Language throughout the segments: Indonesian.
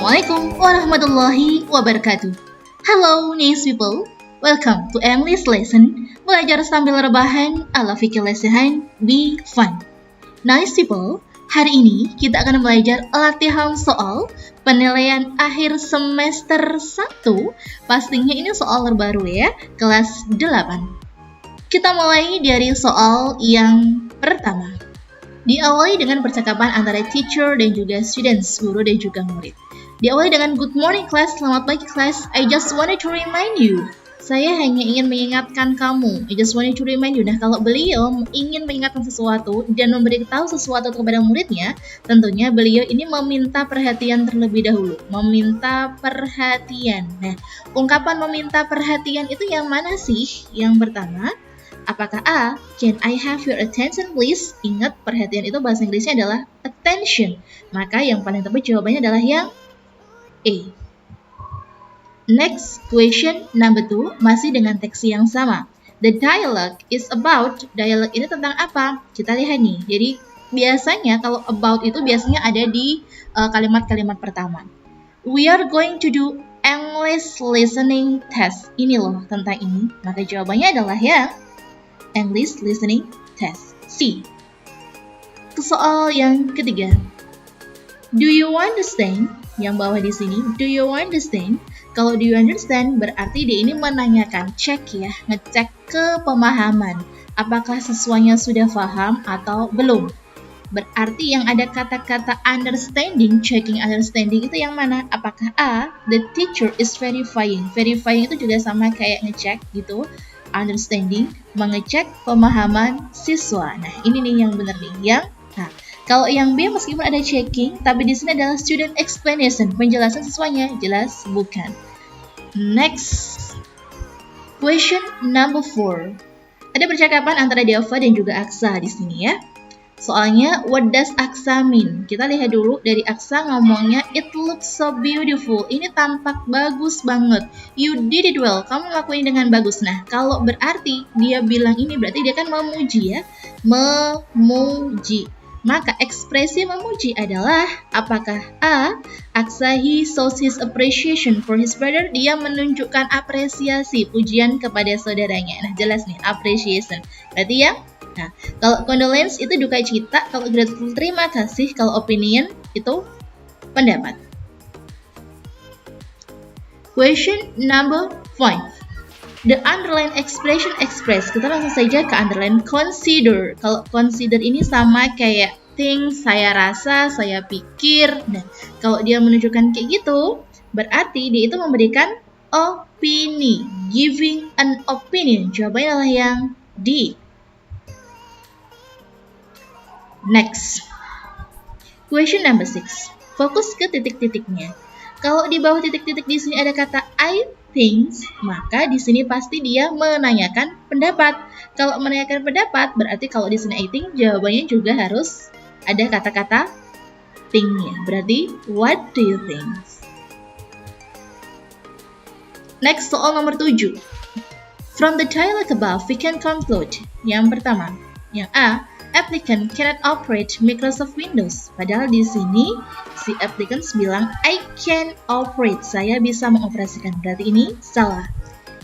Assalamualaikum warahmatullahi wabarakatuh. Hello nice people, welcome to English lesson. Belajar sambil rebahan ala fikih lesehan, be fun. Nice people, hari ini kita akan belajar latihan soal penilaian akhir semester 1. Pastinya ini soal terbaru ya, kelas 8. Kita mulai dari soal yang pertama. Diawali dengan percakapan antara teacher dan juga students, guru dan juga murid. Diawali dengan good morning class, selamat pagi class. I just wanted to remind you. Saya hanya ingin mengingatkan kamu. I just wanted to remind you. Nah, kalau beliau ingin mengingatkan sesuatu dan memberitahu sesuatu kepada muridnya, tentunya beliau ini meminta perhatian terlebih dahulu. Meminta perhatian. Nah, ungkapan meminta perhatian itu yang mana sih? Yang pertama, apakah A, can I have your attention please? Ingat, perhatian itu bahasa Inggrisnya adalah attention. Maka yang paling tepat jawabannya adalah yang A. Next, question number 2, masih dengan teks yang sama. The dialogue is about, dialog ini tentang apa? Kita lihat nih, jadi biasanya kalau about itu biasanya ada di kalimat-kalimat pertama. We are going to do English listening test. Ini loh tentang ini, maka jawabannya adalah yang English listening test. C. Soal yang ketiga. Do you understand? Yang bawah di sini, do you understand? Kalau do you understand berarti dia ini menanyakan, cek ya, ngecek ke pemahaman. Apakah siswanya sudah paham atau belum? Berarti yang ada kata-kata understanding, checking understanding itu yang mana? Apakah A, the teacher is verifying. Verifying itu juga sama kayak ngecek gitu. Understanding, mengecek pemahaman siswa. Nah, ini nih yang benar nih. Kalau yang B meskipun ada checking, tapi di sini adalah student explanation, penjelasan siswanya, jelas bukan. Next, question number 4. Ada percakapan antara Deva dan juga Aksa di sini ya. Soalnya, what does Aksa mean? Kita lihat dulu dari Aksa ngomongnya, it looks so beautiful. Ini tampak bagus banget. You did it well. Kamu lakuin dengan bagus. Nah, kalau berarti dia bilang ini berarti dia kan memuji ya. Memuji. Maka ekspresi memuji adalah apakah A, Aksa he shows his appreciation for his brother. Dia menunjukkan apresiasi, pujian kepada saudaranya. Nah, jelas nih, appreciation. Berarti ya. Nah, kalau condolence itu duka cita, kalau grateful terima kasih, kalau opinion itu pendapat. Question number 5. The underline expression express. Kita langsung saja ke underline consider. Kalau consider ini sama kayak think, saya rasa, saya pikir. Nah, kalau dia menunjukkan kayak gitu, berarti dia itu memberikan opini, giving an opinion. Jawabannya adalah yang D. Next, question number 6. Fokus ke titik-titiknya. Kalau di bawah titik-titik di sini ada kata I think, maka di sini pasti dia menanyakan pendapat. Kalau menanyakan pendapat, berarti kalau di sini I think, jawabannya juga harus ada kata-kata think-nya. Berarti what do you think? Next, soal nomor 7. From the dialogue above, we can conclude. Yang pertama, yang A, applicant cannot operate Microsoft Windows. Padahal di sini si applicant bilang I can operate, saya bisa mengoperasikan. Berarti ini salah.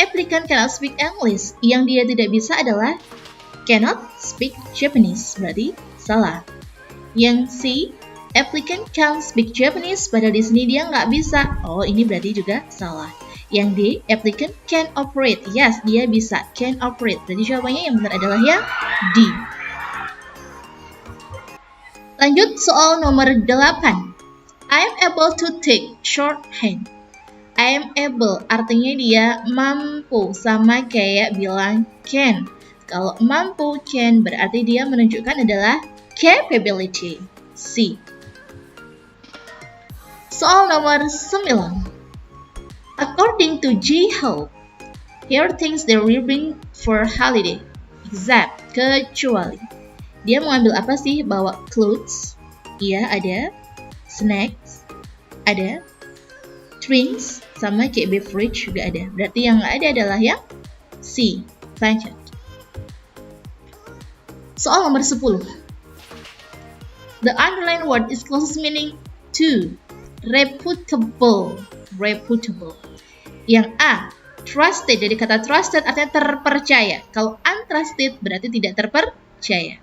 Applicant cannot speak English. Yang dia tidak bisa adalah cannot speak Japanese. Berarti salah. Yang C, applicant can speak Japanese. Padahal di sini dia nggak bisa. Oh, ini berarti juga salah. Yang D, applicant can operate. Yes, dia bisa can operate. Berarti jawabannya yang benar adalah yang D. Lanjut soal nomor 8. I am able to take shorthand. I am able artinya dia mampu, sama kayak bilang can. Kalau mampu can berarti dia menunjukkan adalah capability. C. Soal nomor 9. According to J. Hope, here things they're leaving for holiday, except kecuali. Dia mengambil apa sih? Bawa clothes, iya ada, snacks, ada, drinks, sama kayak beverage juga ada. Berarti yang nggak ada adalah yang C, blanket. Soal nomor 10. The underlined word is closest meaning to. reputable. Reputable. Yang A, trusted. Dari kata trusted artinya terpercaya. Kalau untrusted berarti tidak terpercaya.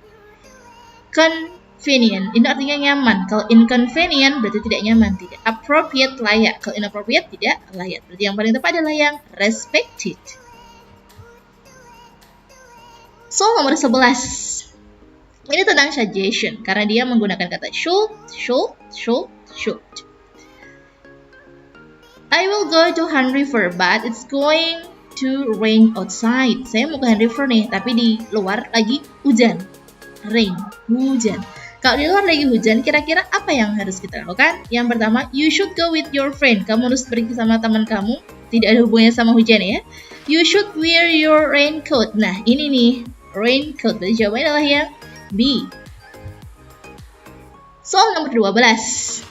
Convenient, ini artinya nyaman. Kalau inconvenient berarti tidak nyaman, tidak. Appropriate, layak. Kalau inappropriate tidak layak. Berarti yang paling tepat adalah yang respected. Soal nomor 11. Ini tentang suggestion karena dia menggunakan kata should. I will go to Han River, but it's going to rain outside. Saya mau ke Han River nih, tapi di luar lagi hujan. Rain, hujan. Kalau di luar lagi hujan, kira-kira apa yang harus kita lakukan? Yang pertama, you should go with your friend. Kamu harus pergi sama teman kamu. Tidak ada hubungannya sama hujan ya. You should wear your raincoat. Nah, ini nih, raincoat. Berarti jawabannya adalah yang B. Soal nomor 12.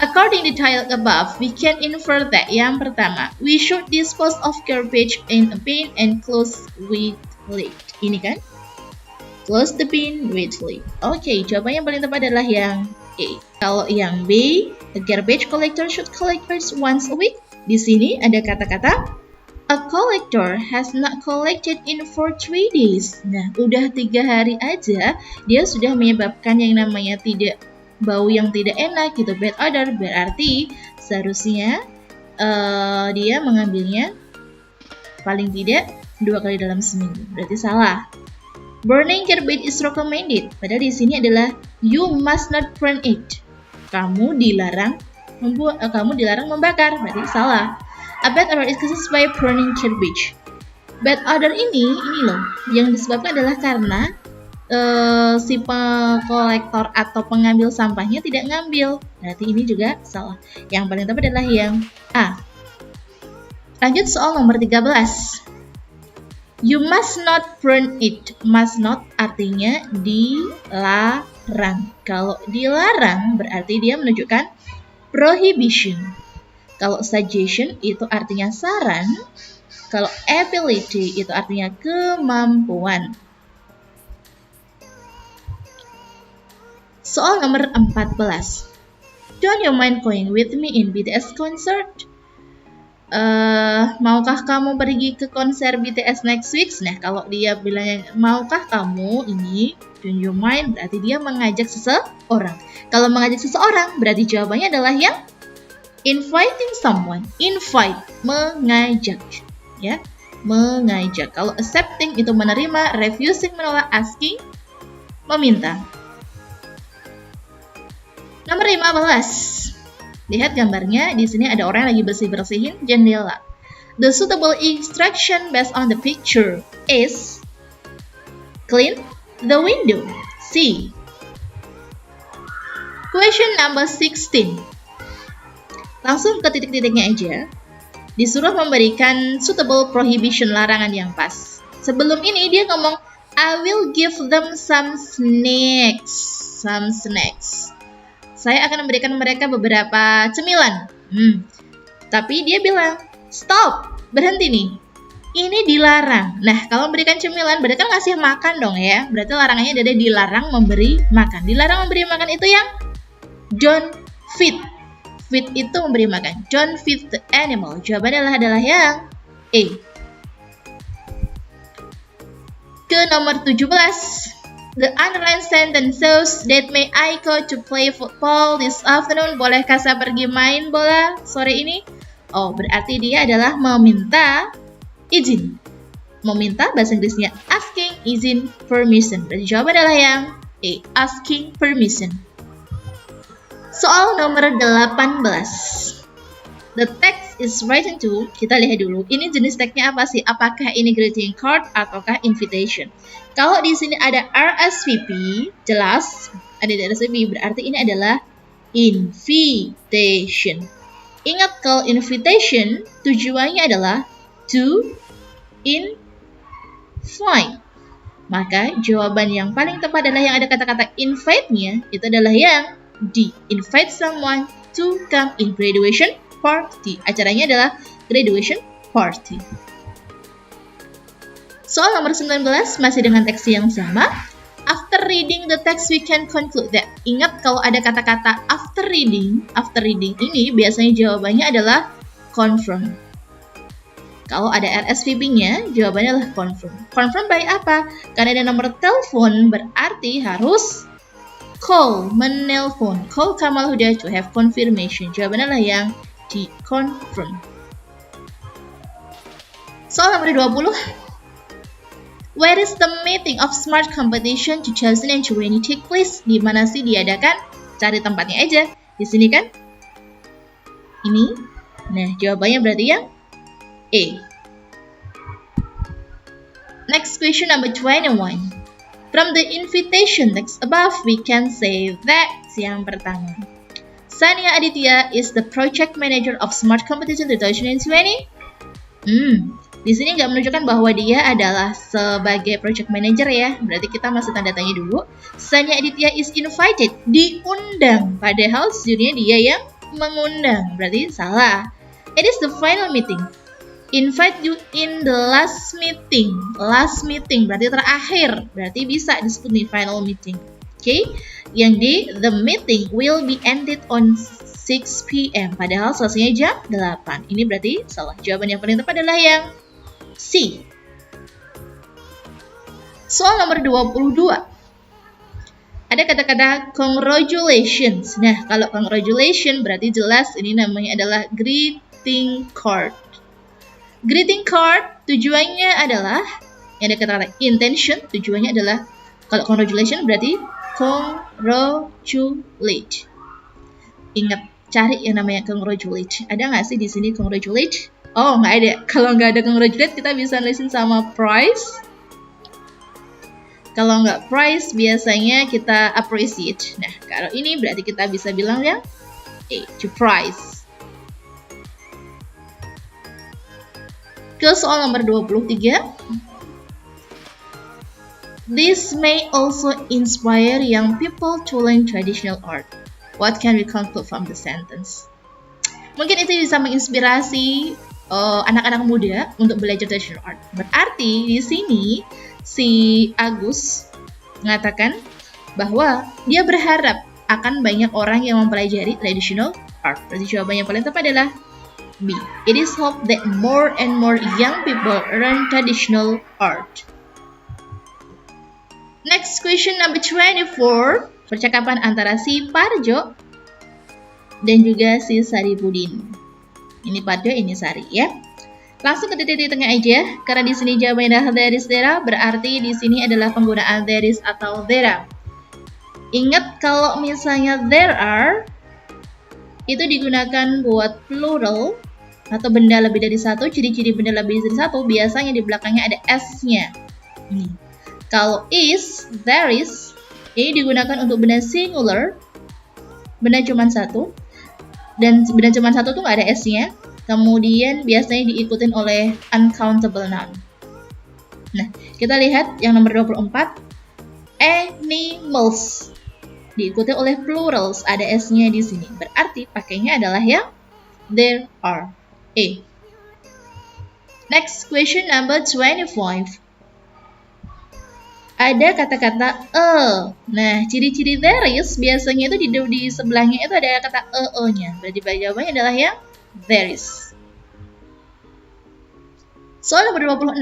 According to dialogue above, we can infer that yang pertama, we should dispose of garbage in a bin and close with lid. Ini kan? Close the bin with lid. Oke, jawabannya yang paling tepat adalah yang A. Kalau yang B, the garbage collector should collect trash once a week. Di sini ada kata-kata a collector has not collected in for 3 days. Nah, udah 3 hari aja dia sudah menyebabkan yang namanya bau yang tidak enak gitu, bad odor. Berarti seharusnya dia mengambilnya paling tidak 2 kali dalam seminggu. Berarti salah. Burning garbage is recommended. Padahal di sini adalah you must not burn it. Kamu dilarang membakar. Berarti salah. A bad odor is caused by burning garbage. Bad odor ini loh yang disebabkan adalah karena si kolektor atau pengambil sampahnya tidak ngambil. Berarti ini juga salah. Yang paling tepat adalah yang A. Lanjut soal nomor 13. You must not burn it. Must not artinya dilarang. Kalau dilarang berarti dia menunjukkan prohibition. Kalau suggestion itu artinya saran. Kalau ability itu artinya kemampuan. Soal nomor 14. Don't you mind going with me in BTS concert? Maukah kamu pergi ke konser BTS next week? Nah, kalau dia bilang maukah kamu ini, don't you mind, berarti dia mengajak seseorang. Kalau mengajak seseorang, berarti jawabannya adalah yang inviting someone. Invite, mengajak. Ya, mengajak. Kalau accepting itu menerima, refusing menolak, asking meminta. Nomor 15. Lihat gambarnya, di sini ada orang yang lagi bersih-bersihin jendela. The suitable instruction based on the picture is clean the window. C. Question number 16. Langsung ke titik-titiknya aja. Disuruh memberikan suitable prohibition, larangan yang pas. Sebelum ini dia ngomong, I will give them some snacks. Some snacks. Saya akan memberikan mereka beberapa cemilan. Tapi dia bilang, stop, berhenti nih. Ini dilarang. Nah, kalau memberikan cemilan berarti kan ngasih makan dong ya. Berarti larangannya ada dilarang memberi makan. Dilarang memberi makan itu yang don't feed. Feed itu memberi makan. Don't feed the animal. Jawabannya adalah yang A. Ke nomor 17. The underlined sentence shows that may I go to play football this afternoon. Bolehkah saya pergi main bola sore ini? Oh, berarti dia adalah meminta izin. Meminta bahasa Inggrisnya asking izin, permission. Berarti jawaban adalah yang A, asking permission. Soal nomor 18. The text is written to, kita lihat dulu, ini jenis teksnya apa sih? Apakah ini greeting card ataukah invitation? Kalau di sini ada RSVP, jelas ada RSVP, berarti ini adalah invitation. Ingat kalau invitation tujuannya adalah to invite. Maka jawaban yang paling tepat adalah yang ada kata-kata invite-nya, itu adalah yang D. Invite someone to come in graduation party. Acaranya adalah graduation party. Soal nomor 19 masih dengan teks yang sama. After reading the text, we can conclude that. Ingat kalau ada kata-kata after reading ini biasanya jawabannya adalah confirm. Kalau ada RSVP-nya, jawabannya adalah confirm. Confirm by apa? Karena ada nomor telepon, berarti harus call, menelpon. Call Kamal Huda to have confirmation. Jawabannya adalah yang di confirm. Soal nomor 20. Where is the meeting of Smart Competition 2020 take place? Di mana sih diadakan? Cari tempatnya aja. Di sini kan? Ini. Nah, jawabannya berarti yang A. Next question number 21. From the invitation text above, we can say that yang pertama. Sania Aditya is the project manager of Smart Competition 2020. Di sini nggak menunjukkan bahwa dia adalah sebagai project manager ya. Berarti kita masih tanda tanya dulu. Sania Aditya is invited, diundang. Padahal sejujurnya dia yang mengundang. Berarti salah. It is the final meeting. Invite you in the last meeting. Last meeting berarti terakhir. Berarti bisa disebut nih final meeting. Oke. Yang di the meeting will be ended on 6 p.m. Padahal selesainya jam 8. Ini berarti salah. Jawaban yang paling tepat adalah yang C. Soal nomor 22. Ada kata-kata congratulations. Nah, kalau congratulations berarti jelas ini namanya adalah greeting card. Greeting card tujuannya adalah, yang ada kata-kata intention, tujuannya adalah, kalau congratulations berarti congratulate. Ingat, cari yang namanya congratulate. Ada nggak sih di sini congratulate? Oh, nggak ada. Kalau nggak ada congratulate, kita bisa nulisin sama prize. Kalau nggak prize, biasanya kita appreciate. Nah, kalau ini berarti kita bisa bilang yang A, to prize. Ke soal nomor 23. This may also inspire young people to learn traditional art. What can we conclude from the sentence? Mungkin itu bisa menginspirasi anak-anak muda untuk belajar traditional art. Berarti di sini si Agus mengatakan bahwa dia berharap akan banyak orang yang mempelajari traditional art. Berarti jawaban yang paling tepat adalah B. It is hoped that more and more young people learn traditional art. Next question number 24. Percakapan antara si Parjo dan juga si Saripudin. Ini Parjo, ini Sari ya. Langsung ke titik tengah aja, karena di sini jawabannya adalah there is, there, berarti di sini adalah penggunaan there is atau there. Ingat kalau misalnya there are itu digunakan buat plural atau benda lebih dari satu. Ciri-ciri benda lebih dari satu biasanya di belakangnya ada s-nya. Kalau is, there is, ini digunakan untuk benda singular, benda cuma satu, dan benda cuma satu tuh nggak ada s-nya. Kemudian biasanya diikutin oleh uncountable noun. Nah, kita lihat yang nomor 24. Animals. Diikuti oleh plurals, ada s-nya di sini. Berarti pakainya adalah yang there are. A. Next question number 25. Ada kata-kata Nah, ciri-ciri there is biasanya itu di sebelahnya itu ada kata nya. Berarti jawabannya adalah yang there is. Soal nomor 26.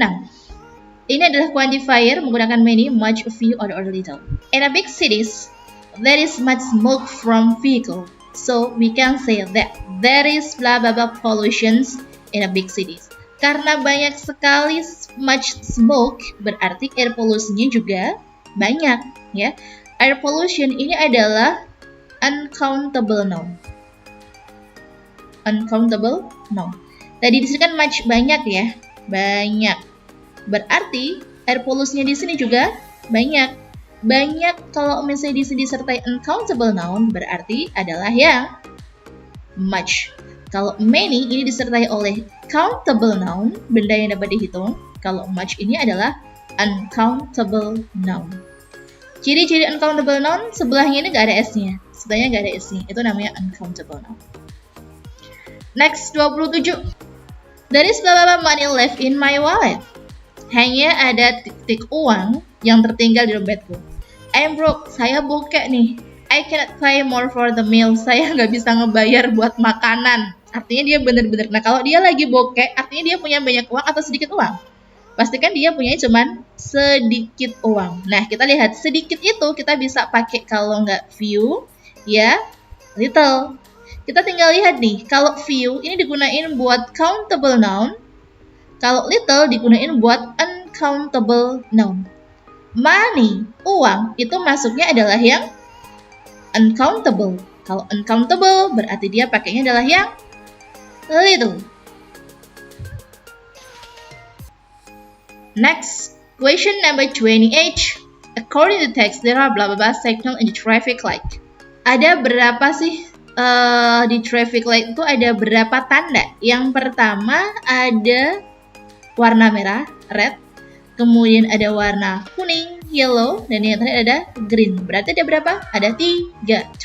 Ini adalah quantifier menggunakan many, much, a few, or little. In a big cities, there is much smoke from vehicle. So we can say that there is blah blah blah pollutions in a big cities. Karena banyak sekali much smoke, berarti air pollution-nya juga banyak, ya. Air pollution ini adalah uncountable noun. Uncountable noun. Tadi di sini kan much, banyak ya, banyak. Berarti air pollution-nya di sini juga banyak. Banyak kalau misalnya di sini disertai uncountable noun berarti adalah yang much. Kalau many ini disertai oleh countable noun, benda yang dapat dihitung. Kalau much ini adalah uncountable noun. Ciri-ciri uncountable noun sebelahnya ini nggak ada s-nya. Sebelahnya nggak ada s-nya. Itu namanya uncountable noun. Next, 27. There is blah blah money left in my wallet. Hanya ada titik uang yang tertinggal di dompetku. I'm broke, saya bokek nih. I cannot pay more for the meal, saya nggak bisa ngebayar buat makanan. Artinya dia bener-bener. Nah kalau dia lagi bokek, artinya dia punya banyak uang atau sedikit uang? Pastikan dia punya cuman sedikit uang. Nah kita lihat sedikit itu kita bisa pakai kalau nggak few, ya little. Kita tinggal lihat nih, kalau few ini digunain buat countable noun, kalau little digunain buat uncountable noun. Money, uang, itu masuknya adalah yang uncountable. Kalau uncountable berarti dia pakainya adalah yang little. Next, question number 28. According to text, there are blah blah blah signal in the traffic light. Ada berapa sih di traffic light itu ada berapa tanda? Yang pertama ada warna merah, red. Kemudian ada warna kuning, yellow. Dan yang terakhir ada green. Berarti ada berapa? Ada 3.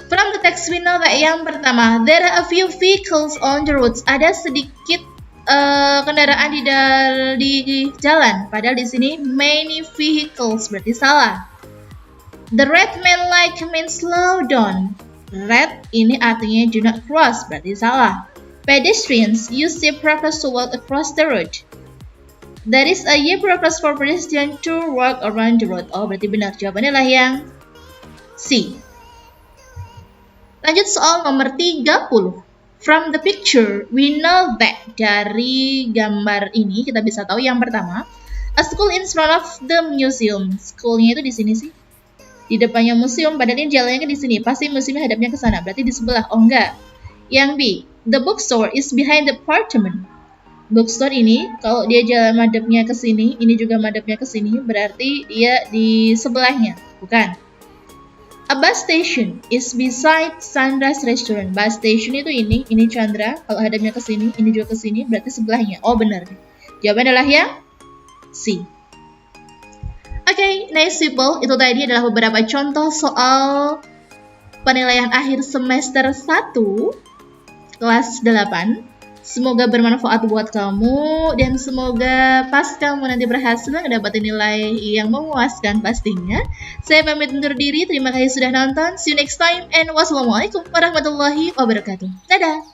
From the text we know that yang pertama, there are a few vehicles on the roads. Ada sedikit kendaraan di jalan. Padahal di sini many vehicles, berarti salah. The red man light means slow down. Red ini artinya do not cross, berarti salah. Pedestrians use zebra cross to walk across the road. There is a zebra cross for pedestrians to walk around the road. Oh, berarti benar. Jawabannya adalah yang C. Lanjut soal nomor 30. From the picture, we know that. Dari gambar ini kita bisa tahu yang pertama, a school in front of the museum. Schoolnya itu di sini sih. Di depannya museum, padahal ini jalannya di sini. Pasti museumnya hadapnya ke sana. Berarti di sebelah. Oh enggak. Yang B, the bookstore is behind the apartment. Bookstore ini, kalau dia jalan madepnya ke sini, ini juga madepnya ke sini, berarti dia di sebelahnya. Bukan. A bus station is beside Chandra's restaurant. Bus station itu ini Chandra. Kalau hadapnya ke sini, ini juga ke sini, berarti sebelahnya. Oh benar. Jawabannya adalah yang C. Oke, nice people. Itu tadi adalah beberapa contoh soal penilaian akhir semester 1 kelas 8. Semoga bermanfaat buat kamu dan semoga pas kamu nanti berhasil mendapatkan nilai yang memuaskan pastinya. Saya pamit undur diri, terima kasih sudah nonton. See you next time and wassalamualaikum warahmatullahi wabarakatuh. Dadah!